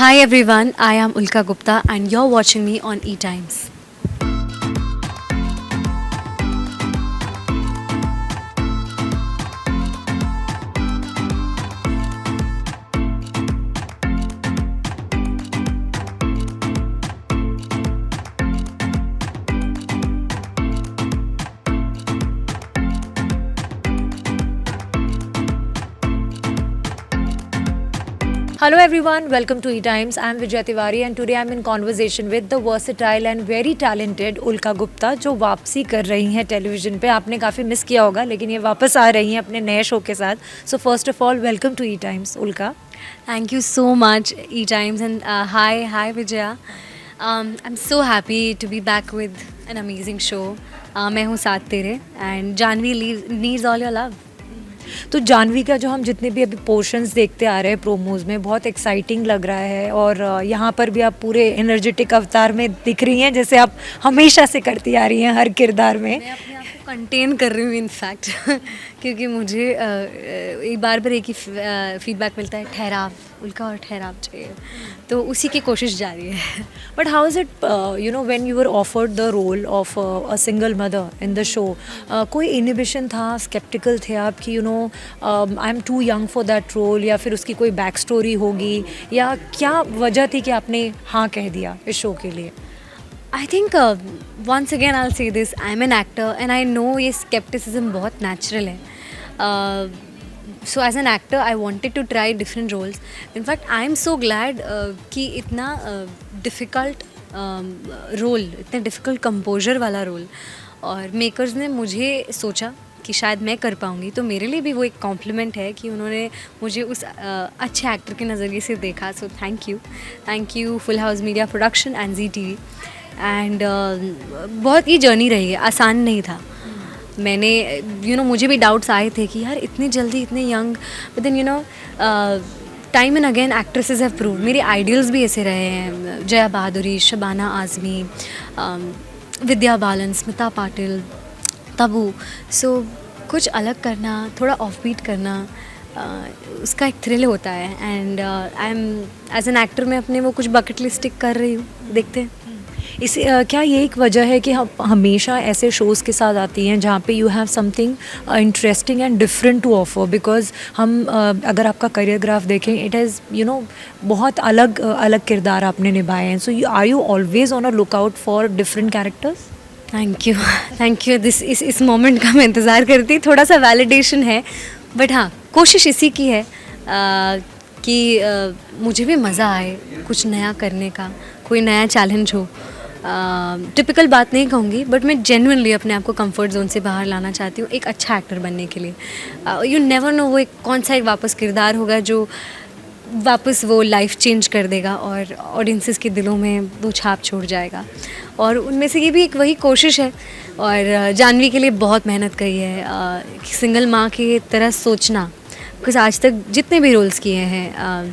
Hi everyone, I am Ulka Gupta and you're watching me on eTimes. Hello everyone, welcome to eTimes. I'm Vijay Tiwari and today I'm in conversation with the versatile and very talented Ulka Gupta जो वापसी कर रही हैं television पे. आपने काफ़ी miss किया होगा लेकिन ये वापस आ रही हैं अपने नए शो के साथ. So first of all, welcome to eTimes, Ulka. Thank you so much eTimes and hi Vijaya. I'm so happy to be back with an amazing show. मैं हूँ साथ तेरे and Janvi needs all your love. तो जानवी का जो हम जितने भी अभी पोर्शंस देखते आ रहे हैं प्रोमोज में बहुत एक्साइटिंग लग रहा है और यहाँ पर भी आप पूरे एनर्जेटिक अवतार में दिख रही हैं जैसे आप हमेशा से करती आ रही हैं हर किरदार में. मैं अपने आप को कंटेन कर रही हूँ इनफैक्ट क्योंकि मुझे एक बार एक ही फीडबैक मिलता है ठहराव उल्का और ठहराव चाहिए तो उसी की कोशिश जारी है. But how is it, when you were offered the role of a single mother in the show, कोई inhibition था, skeptical थे आप कि I'm too young for that role या फिर उसकी कोई बैक स्टोरी होगी या क्या वजह थी कि आपने हाँ कह दिया इस शो के लिए? I think once again I'll say this, I'm an actor and I know ये skepticism बहुत natural है. So as an actor I wanted to try different roles. In fact I am so glad कि इतना difficult role, इतने difficult composer वाला role और makers ने मुझे सोचा कि शायद मैं कर पाऊँगी तो मेरे लिए भी वो एक कॉम्प्लीमेंट है कि उन्होंने मुझे उस अच्छे एक्टर के नज़रिए से देखा. So thank you full house media production and ZTV and बहुत ही जर्नी रही है, आसान नहीं था. मैंने मुझे भी डाउट्स आए थे कि यार इतनी जल्दी इतने young but then time and again actresses have prove. मेरे आइडियल्स भी ऐसे रहे हैं, जया बहादुरी, शबाना आज़मी, विद्या बालन, स्मिता पाटिल, तबू. सो कुछ अलग करना, थोड़ा ऑफ बीट करना, उसका एक थ्रिल होता है and I am as an actor मैं अपने वो कुछ बकेट लिस्ट टिक कर रही हूँ. देखते हैं. क्या ये एक वजह है कि हम हमेशा ऐसे शोज़ के साथ आती हैं जहाँ पे you have something interesting and different to offer? Because हम अगर आपका करियर ग्राफ देखें इट हैज़ बहुत अलग अलग किरदार आपने निभाए हैं. So are you always on a lookout for different characters? Thank you इस मोमेंट का मैं इंतज़ार करती. थोड़ा सा वैलिडेशन है बट हाँ कोशिश इसी की है कि मुझे भी मज़ा आए कुछ नया करने का, कोई नया चैलेंज हो. टिपिकल बात नहीं कहूँगी बट मैं जेन्युइनली अपने आप को कंफर्ट जोन से बाहर लाना चाहती हूँ एक अच्छा एक्टर बनने के लिए. यू नेवर नो वो एक कौन सा एक वापस किरदार होगा जो वापस वो लाइफ चेंज कर देगा और ऑडियंसेस के दिलों में वो छाप छोड़ जाएगा. और उनमें से ये भी एक वही कोशिश है. और जानवी के लिए बहुत मेहनत करी है सिंगल माँ की तरह सोचना. बिकॉज आज तक जितने भी रोल्स किए हैं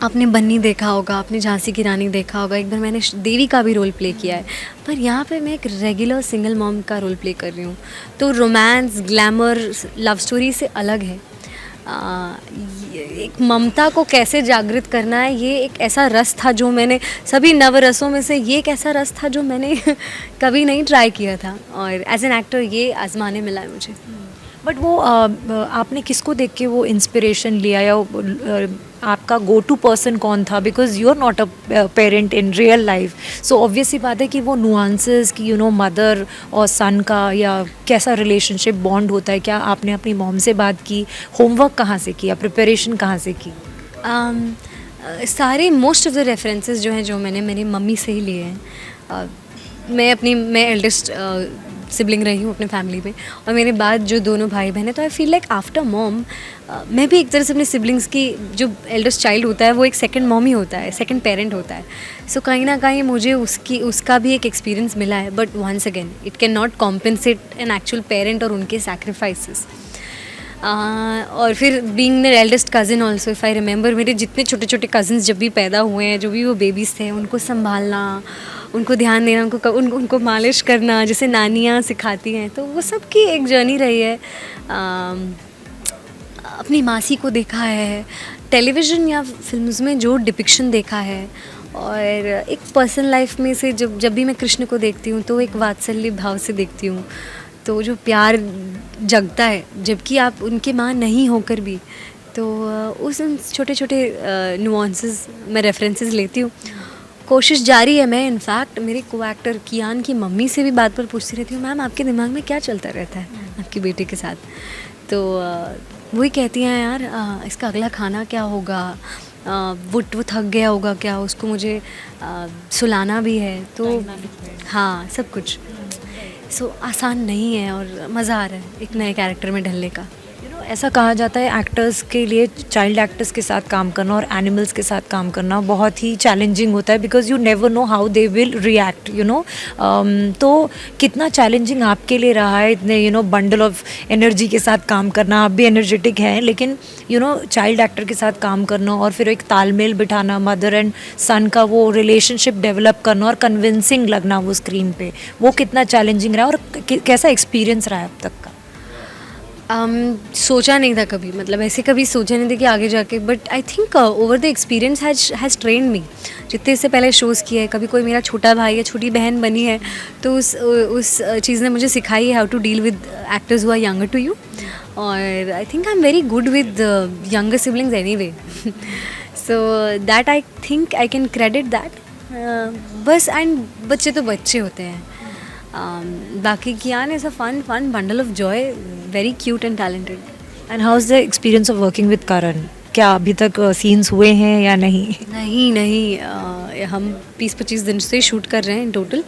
आपने बन्नी देखा होगा, आपने झांसी की रानी देखा होगा, एक बार मैंने देवी का भी रोल प्ले किया है, पर यहाँ पे मैं एक रेगुलर सिंगल मॉम का रोल प्ले कर रही हूँ. तो रोमांस, ग्लैमर, लव स्टोरी से अलग है. एक ममता को कैसे जागृत करना है ये एक ऐसा रस था जो मैंने सभी नवरसों में से ये एक ऐसा रस था जो मैंने कभी नहीं ट्राई किया था और एज एन एक्टर ये आजमाने मिला है मुझे. बट वो आपने किसको देख के वो इंस्पिरेशन लिया या आपका गो टू पर्सन कौन था? Because you are not a parent in real life. So obviously बात है कि वो नुआंसेस कि मदर और सन का या कैसा रिलेशनशिप बॉन्ड होता है. क्या आपने अपनी मॉम से बात की? होमवर्क कहाँ से किया? प्रिपरेशन कहाँ से की? सारे मोस्ट ऑफ द रेफरेंसेस जो हैं जो मैंने मेरी मम्मी से ही लिए हैं. मैं एल्डेस्ट सिबलिंग रही हूँ अपने फैमिली में और मेरे बाद जो दोनों भाई बहन हैं तो आई फील लाइक आफ्टर मॉम मैं भी एक तरह से अपने सिबलिंग्स की जो एल्डेस्ट चाइल्ड होता है वो एक सेकंड मॉम ही होता है, सेकंड पेरेंट होता है. सो कहीं ना कहीं मुझे उसका भी एक एक्सपीरियंस मिला है. But once again it can not compensate an actual parent और उनके सैक्रिफाइसेस. और फिर बीइंग मेरे eldest cousin also if I remember मेरे जितने छोटे छोटे कज़िन्स जब भी पैदा हुए हैं जो भी वो बेबीज़ थे उनको संभालना, उनको ध्यान देना, उनको मालिश करना जैसे नानियाँ सिखाती हैं तो वो सब की एक जर्नी रही है. अपनी मासी को देखा है, टेलीविज़न या फिल्म्स में जो डिपिक्शन देखा है, और एक पर्सनल लाइफ में से जब जब भी मैं कृष्ण को देखती हूँ तो एक वात्सल्य भाव से देखती हूँ। तो जो प्यार जगता है जबकि आप उनके माँ नहीं होकर भी, तो उस उन छोटे छोटे नुआंसेस मैं रेफरेंसेस लेती हूँ। कोशिश जारी है। मैं इनफैक्ट मेरे को एक्टर कियान की मम्मी से भी बात पर पूछती रहती हूँ, मैम आपके दिमाग में क्या चलता रहता है आपकी बेटे के साथ। तो वही कहती हैं, यार इसका अगला खाना क्या होगा, वो थक गया होगा क्या, उसको मुझे सुलाना भी है, तो हाँ सब कुछ। सो आसान नहीं है और मज़ा आ रहा है एक नए कैरेक्टर में ढलने का। ऐसा कहा जाता है एक्टर्स के लिए चाइल्ड एक्टर्स के साथ काम करना और एनिमल्स के साथ काम करना बहुत ही चैलेंजिंग होता है, because you never know how they will react, you know. तो कितना चैलेंजिंग आपके लिए रहा है इतने बंडल ऑफ एनर्जी के साथ काम करना? आप भी एनर्जेटिक हैं, लेकिन चाइल्ड एक्टर के साथ काम करना और फिर एक तालमेल बिठाना, मदर एंड सन का वो रिलेशनशिप डेवलप करना और कन्विंसिंग लगना वो स्क्रीन पे, वो कितना चैलेंजिंग रहा और कैसा एक्सपीरियंस रहा है अब तक का? सोचा नहीं था कभी, मतलब ऐसे कभी सोचा नहीं था कि आगे जाके, but I think over the experience has trained me. जितने इससे पहले शोज़ किए, कभी कोई मेरा छोटा भाई या छोटी बहन बनी है तो उस चीज़ ने मुझे सिखाई है how to deal with actors who are younger to you, और I think I am very good with younger siblings anyway. So that I think I can credit that. बस एंड बच्चे तो बच्चे होते हैं। बाकी Kiyan is a fun bundle of joy, very cute and talented. And how is the experience of working with Karan? क्या अभी तक सीन्स हुए हैं या नहीं? नहीं, हम 20-25 दिन से शूट कर रहे हैं इन टोटल।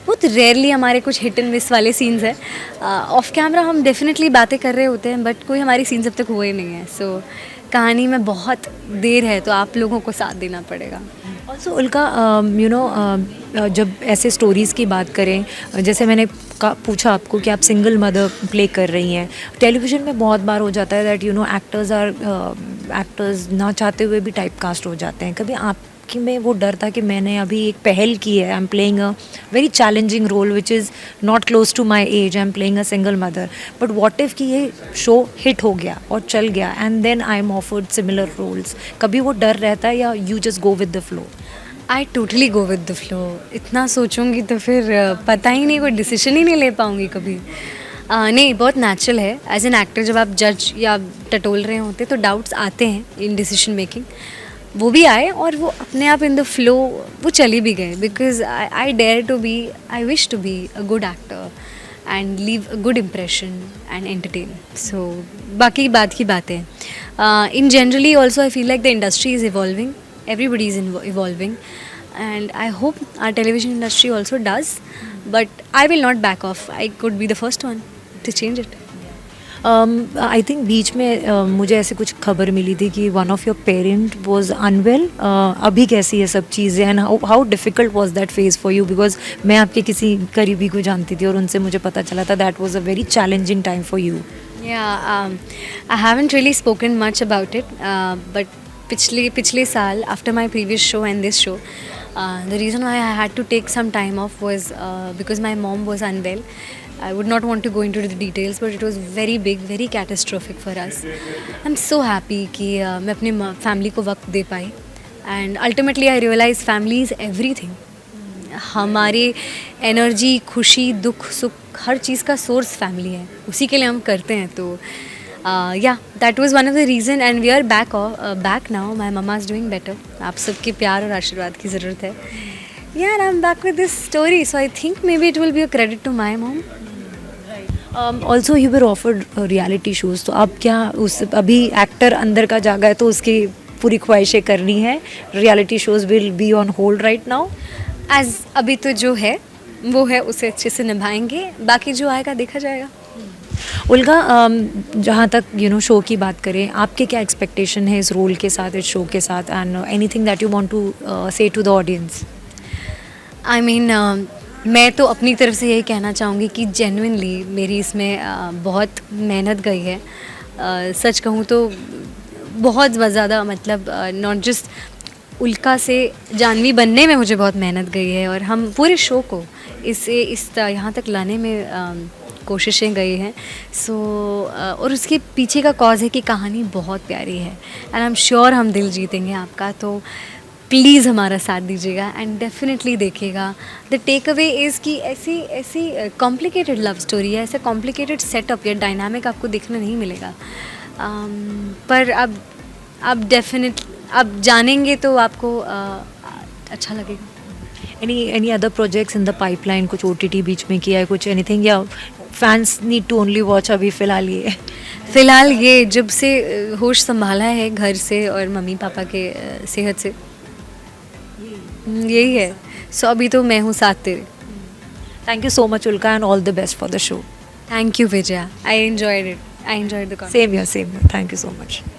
बहुत रेयरली हमारे कुछ हिट एंड मिस वाले सीन्स हैं। ऑफ कैमरा हम डेफिनेटली बातें कर रहे होते हैं, बट कोई हमारी सीन्स अब तक हुए नहीं हैं। सो कहानी में बहुत देर है, तो आप लोगों को साथ देना पड़ेगा। ऑल्सो उल्का, जब ऐसे स्टोरीज़ की बात करें, जैसे मैंने पूछा आपको कि आप सिंगल मदर प्ले कर रही हैं, टेलीविज़न में बहुत बार हो जाता है दैट एक्टर्स ना चाहते हुए भी टाइप कास्ट हो जाते हैं। कभी आपकी में वो डर था कि मैंने अभी एक पहल की है, I am playing a very challenging role which is not close to my age, I am playing a single mother, but what if कि ये शो हिट हो गया और चल गया and then I am offered similar roles? कभी वो डर रहता है या you just go with the flow? I totally go with the flow. इतना सोचूंगी तो फिर पता ही नहीं, कोई डिसीजन ही नहीं ले पाऊंगी कभी। नहीं, बहुत नेचुरल है एज एन एक्टर। जब आप जज या टटोल रहे होते तो डाउट्स आते हैं इन डिसीजन मेकिंग, वो भी आए और वो अपने आप इन द फ्लो वो चली भी गए, because I dare to be, I wish to be a good actor and leave a good impression and entertain. So बाकी बात की बात है। In generally also I feel like the industry is evolving, everybody is evolving, and I hope our television industry also does, but I will not back off. I could be the first one to change it. I think बीच में मुझे ऐसे कुछ खबर मिली थी कि one of your parent was unwell. अभी कैसी है सब चीज़ें and how difficult was that phase for you? Because मैं आपके किसी करीबी को जानती थी और उनसे मुझे पता चला था that was a very challenging time for you. I haven't really spoken much about it, but पिछले साल after my previous show and this show, the reason why I had to take some time off was because my mom was unwell. I would not want to go into the details, but it was very big, very catastrophic for us. I'm so happy कि मैं अपनी family को वक्त दे पाई, and ultimately I realized family is everything. हमारी energy, खुशी, दुख, सुख, हर चीज़ का सोर्स फैमिली है, उसी के लिए हम करते हैं. तो yeah, that was one of the reason, and we are back now. My mama is doing better. आप सबके प्यार और आशीर्वाद की ज़रूरत है. Yeah, and I'm back with this story, so I think maybe it will be a credit to my mom. Also you were offered reality shows, तो अब क्या उस अभी एक्टर अंदर का जागा है तो उसकी पूरी ख्वाहिशें करनी है, reality shows will be on hold right now? As अभी तो जो है वो है, उसे अच्छे से निभाएंगे, बाकी जो आएगा देखा जाएगा. उल्का, जहाँ तक शो की बात करें, आपके क्या एक्सपेक्टेशन है इस रोल के साथ, इस शो के साथ, and anything that you want to say to the audience? I mean मैं तो अपनी तरफ से यही कहना चाहूँगी कि जेन्युइनली मेरी इसमें बहुत मेहनत गई है. सच कहूँ तो बहुत ज़्यादा, मतलब नॉट जस्ट उल्का से जानवी बनने में मुझे बहुत मेहनत गई है, और हम पूरे शो को इस यहाँ तक लाने में कोशिशें गई हैं। सो और उसके पीछे का कॉज है कि कहानी बहुत प्यारी है एंड आई एम श्योर हम दिल जीतेंगे आपका। तो प्लीज़ हमारा साथ दीजिएगा एंड डेफिनेटली देखिएगा। द टेक अवे इज़ कि ऐसी ऐसी कॉम्प्लिकेटेड लव स्टोरी है, ऐसा कॉम्प्लिकेटेड सेटअप या डायनामिक आपको देखने नहीं मिलेगा। पर अब डेफिनेट अब जानेंगे तो आपको अच्छा लगेगा। Any other projects in the pipeline, कुछ OTT बीच में किया है, कुछ एनीथिंग, या fans need to only watch अभी फ़िलहाल ये? फ़िलहाल ये जब से होश संभाला है घर से और मम्मी पापा के सेहत से, यही है। सो अभी तो मैं हूँ साथ तेरे। थैंक यू सो मच उल्का and all the best for the show. Thank you Vijaya, I enjoyed it, I enjoyed the Same here, same here. Thank you so much.